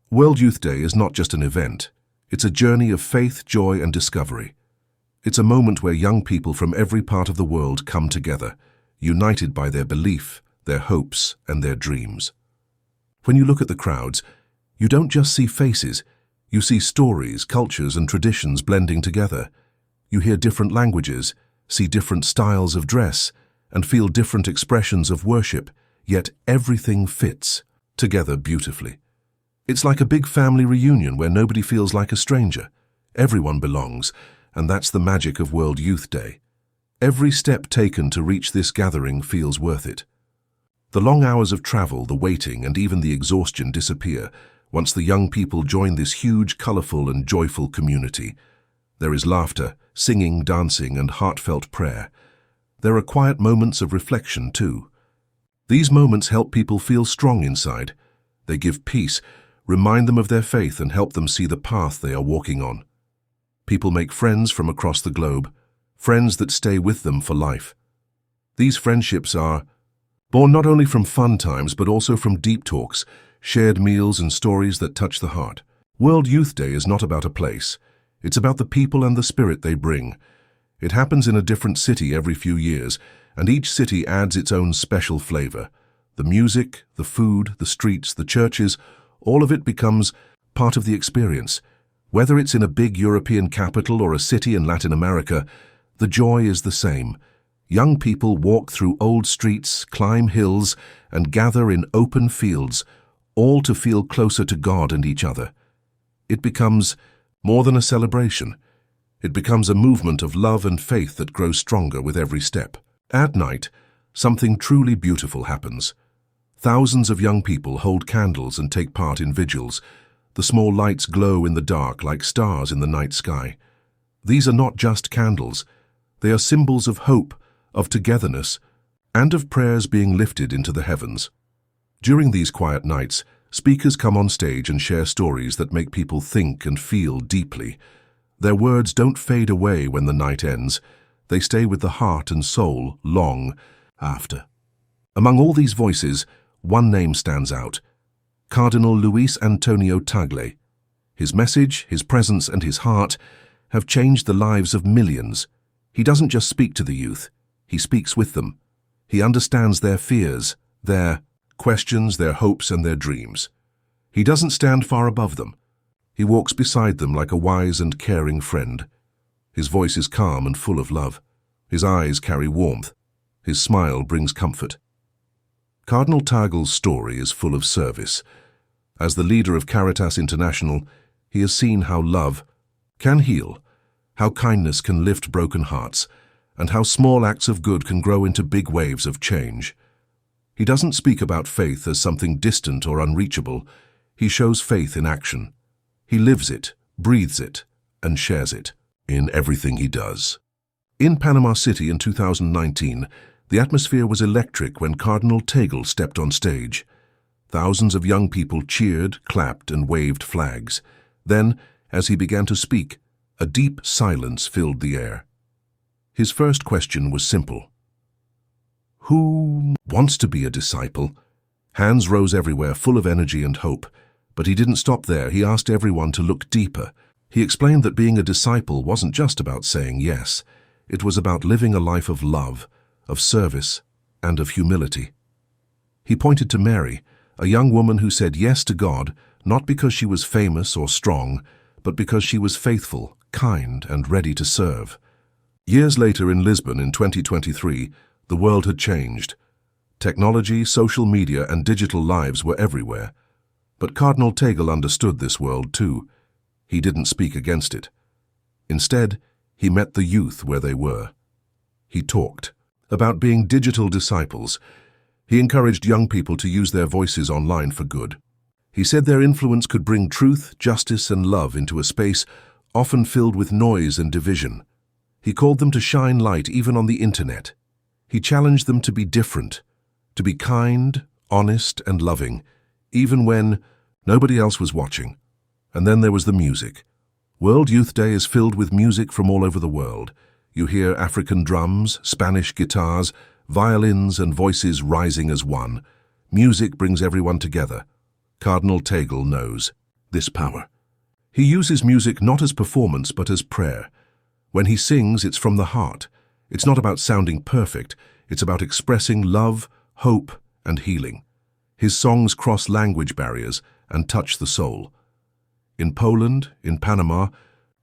World Youth Day is not just an event. It's a journey of faith, joy, and discovery. It's a moment where young people from every part of the world come together, united by their belief, their hopes, and their dreams. When you look at the crowds, you don't just see faces. You see stories, cultures, and traditions blending together. You hear different languages, see different styles of dress, and feel different expressions of worship, yet everything fits together beautifully. It's like a big family reunion where nobody feels like a stranger. Everyone belongs, and that's the magic of World Youth Day. Every step taken to reach this gathering feels worth it. The long hours of travel, the waiting, and even the exhaustion disappear once the young people join this huge, colorful, and joyful community. There is laughter, singing, dancing, and heartfelt prayer. There are quiet moments of reflection, too. These moments help people feel strong inside. They give peace, remind them of their faith, and help them see the path they are walking on. People make friends from across the globe, friends that stay with them for life. These friendships are born not only from fun times but also from deep talks, shared meals, and stories that touch the heart. World Youth Day is not about a place. It's about the people and the spirit they bring. It happens in a different city every few years, and each city adds its own special flavor. The music, the food, the streets, the churches, all of it becomes part of the experience. Whether it's in a big European capital or a city in Latin America, the joy is the same. Young people walk through old streets, climb hills, and gather in open fields, all to feel closer to God and each other. It becomes more than a celebration. It becomes a movement of love and faith that grows stronger with every step. At night, something truly beautiful happens. Thousands of young people hold candles and take part in vigils. The small lights glow in the dark like stars in the night sky. These are not just candles. They are symbols of hope, of togetherness, and of prayers being lifted into the heavens. During these quiet nights, speakers come on stage and share stories that make people think and feel deeply. Their words don't fade away when the night ends. They stay with the heart and soul long after. Among all these voices, one name stands out: Cardinal Luis Antonio Tagle. His message, his presence, and his heart have changed the lives of millions. He doesn't just speak to the youth, he speaks with them. He understands their fears, their questions, their hopes, and their dreams. He doesn't stand far above them. He walks beside them like a wise and caring friend. His voice is calm and full of love. His eyes carry warmth. His smile brings comfort. Cardinal Tagle's story is full of service. As the leader of Caritas International, he has seen how love can heal, how kindness can lift broken hearts, and how small acts of good can grow into big waves of change. He doesn't speak about faith as something distant or unreachable. He shows faith in action. He lives it, breathes it, and shares it in everything he does. In Panama City in 2019, the atmosphere was electric when Cardinal Tagle stepped on stage. Thousands of young people cheered, clapped, and waved flags. Then, as he began to speak, a deep silence filled the air. His first question was simple. Who wants to be a disciple? Hands rose everywhere, full of energy and hope. But he didn't stop there. He asked everyone to look deeper. He explained that being a disciple wasn't just about saying yes. It was about living a life of love, of service, and of humility. He pointed to Mary, a young woman who said yes to God, not because she was famous or strong, but because she was faithful, kind, and ready to serve. Years later in Lisbon in 2023, the world had changed. Technology, social media, and digital lives were everywhere. But Cardinal Tagle understood this world too. He didn't speak against it. Instead, he met the youth where they were. He talked about being digital disciples. He encouraged young people to use their voices online for good. He said their influence could bring truth, justice, and love into a space often filled with noise and division. He called them to shine light even on the internet. He challenged them to be different, to be kind, honest, and loving, even when nobody else was watching. And then there was the music. World Youth Day is filled with music from all over the world. You hear African drums, Spanish guitars, violins, and voices rising as one. Music brings everyone together. Cardinal Tagle knows. this power. He uses music not as performance but as prayer. When he sings, it's from the heart. It's not about sounding perfect, it's about expressing love, hope, and healing. His songs cross language barriers and touch the soul. In Poland, in Panama,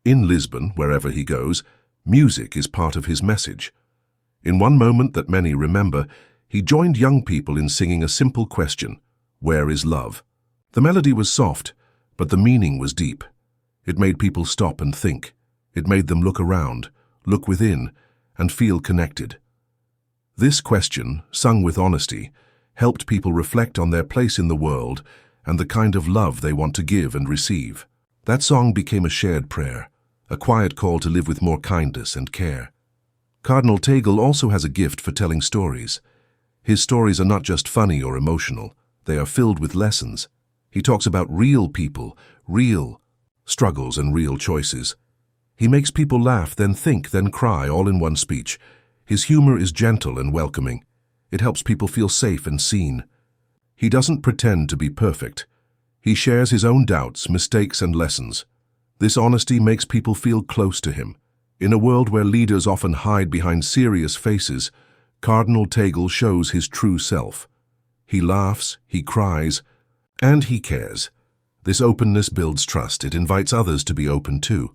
in Lisbon, wherever he goes, music is part of his message. In one moment that many remember, he joined young people in singing a simple question: where is love? The melody was soft, but the meaning was deep. It made people stop and think. It made them look around, look within, and feel connected. This question, sung with honesty, helped people reflect on their place in the world and the kind of love they want to give and receive. That song became a shared prayer, a quiet call to live with more kindness and care. Cardinal Tagle also has a gift for telling stories. His stories are not just funny or emotional, they are filled with lessons. He talks about real people, real struggles and real choices. He makes people laugh, then think, then cry, all in one speech. His humor is gentle and welcoming. It helps people feel safe and seen. He doesn't pretend to be perfect. He shares his own doubts, mistakes, and lessons. This honesty makes people feel close to him. In a world where leaders often hide behind serious faces, Cardinal Tagle shows his true self. He laughs, he cries, and he cares. This openness builds trust. It invites others to be open too.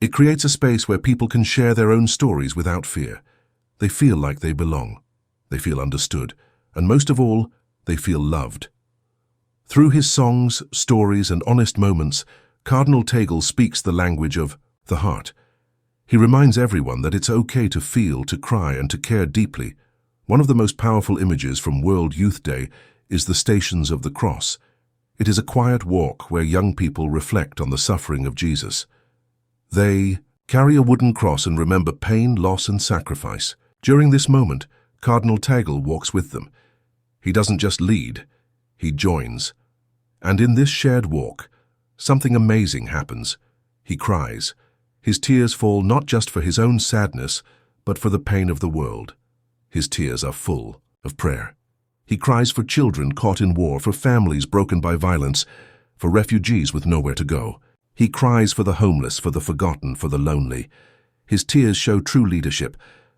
It creates a space where people can share their own stories without fear. They feel like they belong. They feel understood. And most of all, they feel loved. Through his songs, stories, and honest moments, Cardinal Tagle speaks the language of the heart. He reminds everyone that it's okay to feel, to cry, and to care deeply. One of the most powerful images from World Youth Day is the Stations of the Cross. It is a quiet walk where young people reflect on the suffering of Jesus. They carry a wooden cross and remember pain, loss, and sacrifice. During this moment, Cardinal Tagle walks with them. He doesn't just lead, he joins. And in this shared walk, something amazing happens. He cries. His tears fall not just for his own sadness, but for the pain of the world. His tears are full of prayer. He cries for children caught in war, for families broken by violence, for refugees with nowhere to go. He cries for the homeless, for the forgotten, for the lonely. His tears show true leadership,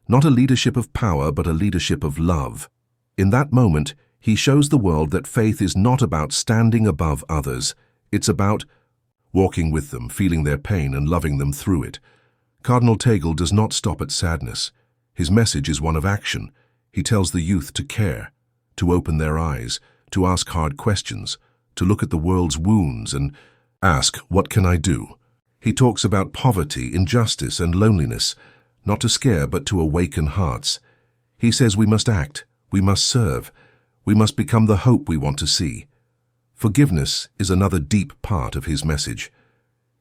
not a leadership of power, but a leadership of love. In that moment, he shows the world that faith is not about standing above others. It's about walking with them, feeling their pain and loving them through it. Cardinal Tagle does not stop at sadness. His message is one of action. He tells the youth to care, to open their eyes, to ask hard questions, to look at the world's wounds and ask, what can I do? He talks about poverty, injustice, and loneliness, not to scare but to awaken hearts. He says we must act, we must serve, we must become the hope we want to see. Forgiveness is another deep part of his message.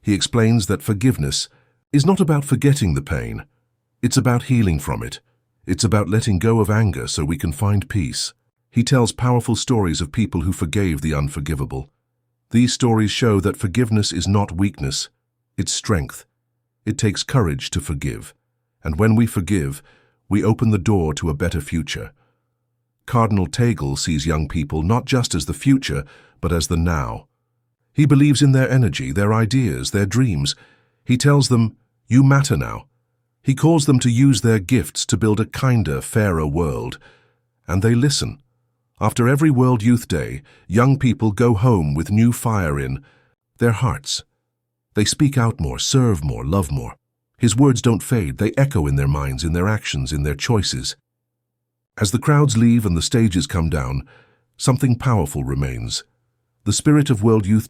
He explains that forgiveness is not about forgetting the pain. It's about healing from it. It's about letting go of anger so we can find peace. He tells powerful stories of people who forgave the unforgivable. These stories show that forgiveness is not weakness, it's strength. It takes courage to forgive. And when we forgive, we open the door to a better future. Cardinal Tagle sees young people not just as the future, but as the now. He believes in their energy, their ideas, their dreams. He tells them, you matter now. He calls them to use their gifts to build a kinder, fairer world. And they listen. After every World Youth Day, young people go home with new fire in their hearts. They speak out more, serve more, love more. His words don't fade, they echo in their minds, in their actions, in their choices. As the crowds leave and the stages come down, something powerful remains. The spirit of World Youth